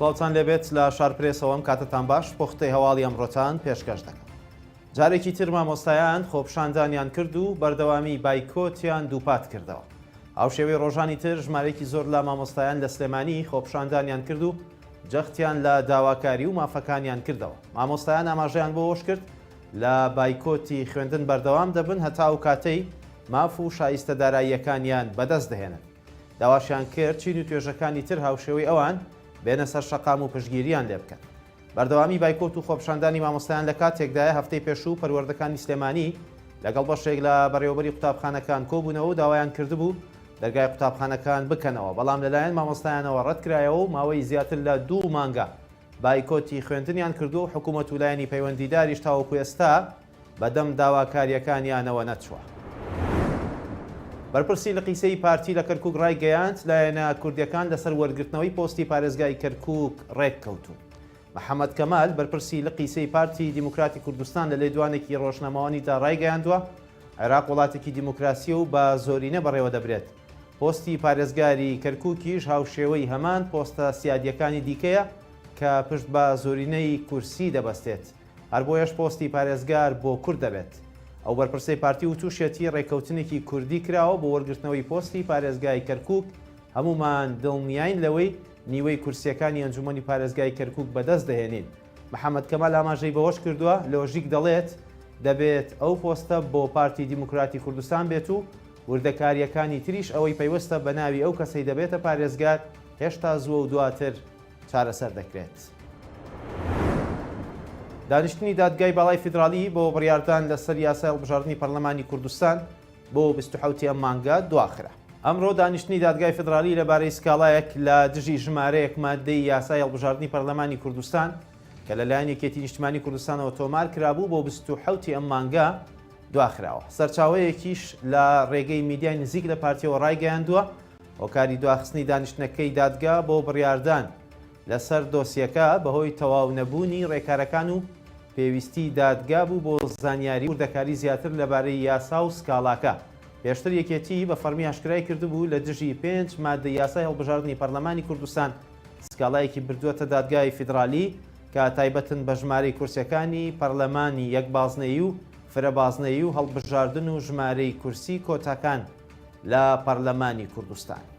سڵاوتان لێبێت لە شارپرێسەوەم کاتتان باش پۆختەی هەواڵی ئەمڕۆتان پێشکەش دەکەم. جارێکی تر مامۆستایان خۆپشاندانیان کرد و بەردەوامی بایکۆتیان دووپات کردەوە. هاوشێوەی ڕۆژانی تر ژمارەیەکی زۆر لە مامۆستایان لە سلێمانی خۆپشاندانیان کرد و جەختیان لە داواکاری و مافەکانیان کردەوە. مامۆستایان ئاماژەیان بۆ ئەوەش کرد لە بایکۆتی خوێندن بەردەوام دەبن هەتا و کاتەی ماف و شایستە داراییەکانیان بەدەست دەهێنن. داواشیان کرد چین و توێژەکانی تر هاوشێوەی ئەوان بێنە سەر شەقام و پشگیریان لێ بکەن. بەردەوامی بایکۆت و خۆپشاندانی مامۆستایان لە کاتێکدایە هەفتەی پێشوو پەروەردەکانی سلێمانی لەگەڵ بەشێک لە بەڕێوەبەری قوتابخانەکان کۆبوونەوە و داوایان کردبوو دەرگای قوتابخانەکان بکەنەوە، بەڵام لەلایەن مامۆستایانەوە ڕەتکرایەوە و ماوەی زیاتر لە 2 مانگە بایکۆتی خوێندنیان کردو و حکوومەت و لایەنی پەیوەندیداریش تاوەکو ئێستا بەدەم داواکاریەکانیانەوە نەچووە. بەرپرسی لە قیسەی پارتی لە کەرکووک ڕایگەیاند لایەنە کوردیەکان لەسەر وەرگرتنەوەی پۆستی پارێزگای کەرکووک ڕێککەوتوون. محەممەد کەمال بەرپرسی لە قیسەی پارتی دیموکراتی کوردستان لە لێدوانێکی ڕۆژنامەوانیدا ڕایگەیاندووە عێراق وڵاتێکی دیموکراسی و بە زۆرینە بەڕێوە دەبرێت. پۆستی پارێزگاری کەرکووکیش هاوشێوەی هەمان پۆستە سیادیەکانی دیکەیە کە پشت بە زۆرینەی کورسی دەبەستێت. هەر بۆیەش پۆستی پارێزگار بۆ کورد دەبێت. ئەو بەرپرسەی پارتی و تووشێتی ڕێککەوتنێکی کوردی کراوە بۆ وەرگرتنەوەی پۆستی پارێزگای کەرکووک. هەمومان دڵنیاین لەوەی نیوەی کورسیەکانی ئەنجومەنی پارێزگای کەرکووک بەدەست دەهێنین. محەممەد کەمال ئاماژەی بەوەش کردووە لۆژیک دەڵێت دەبێت ئەو پۆستە بۆ پارتی دیموکراتی کوردستان بێت و وردەکاریەکانی تریش ئەوەی پەیوەستە بە ناوی ئەو کەسەی دەبێتە پارێزگار هێشتا زووە و دواتر چارەسەر دەکرێت. دانیشتنی دادگای باڵای فیدرالی بۆ بڕیاردان لەسەر یاسای هەڵبژاردننی پەرلەمانی کوردستان بۆ 27 مانگە دواخرا. ئەمڕۆ دانیشتنی دادگای فیدرالی لەبارەی سکاڵایەک لە دژی ژمارەیەک مادەی یاسای هەڵبژاردننی پەرلەمانی کوردستان کە لەلایەن یەکێتی نیشتیمانی کوردستانەوە تۆمار کرابوو بۆ 27 ئەم مانگە دواخراوە. سەرچاوەیەکیش لە ڕێگەی میدیای نزیک لە پارتیەوە ڕایگەیاندووە هۆکاری دواخستنی دانیشتنەکەی دادگا بۆ بڕیاردان لەسەر دۆسیەکە بەهۆی تەواو نەبوونی ڕێکارەکان و پێویستی دادگا بوو بۆ زانیاری وردەکاری زیاتر لەبارەی یاسا و سکاڵاکە. پێشتر یەکێتی بە فەرمی ئاشکرای کردبوو لە دژی 5 مادە یاسای هەڵبژاردننی پەرلەمانی کوردستان سکاڵایەکی بردووەتە دادگای فیدرالی کە تایبەتن بە ژمارەی کورسیەکانی پەرلەمانی یەکبازنەیی و فرەبازنەیی و هەڵبژاردن و ژمارەی کورسی کۆتاکان لە پەرلەمانی کوردستان.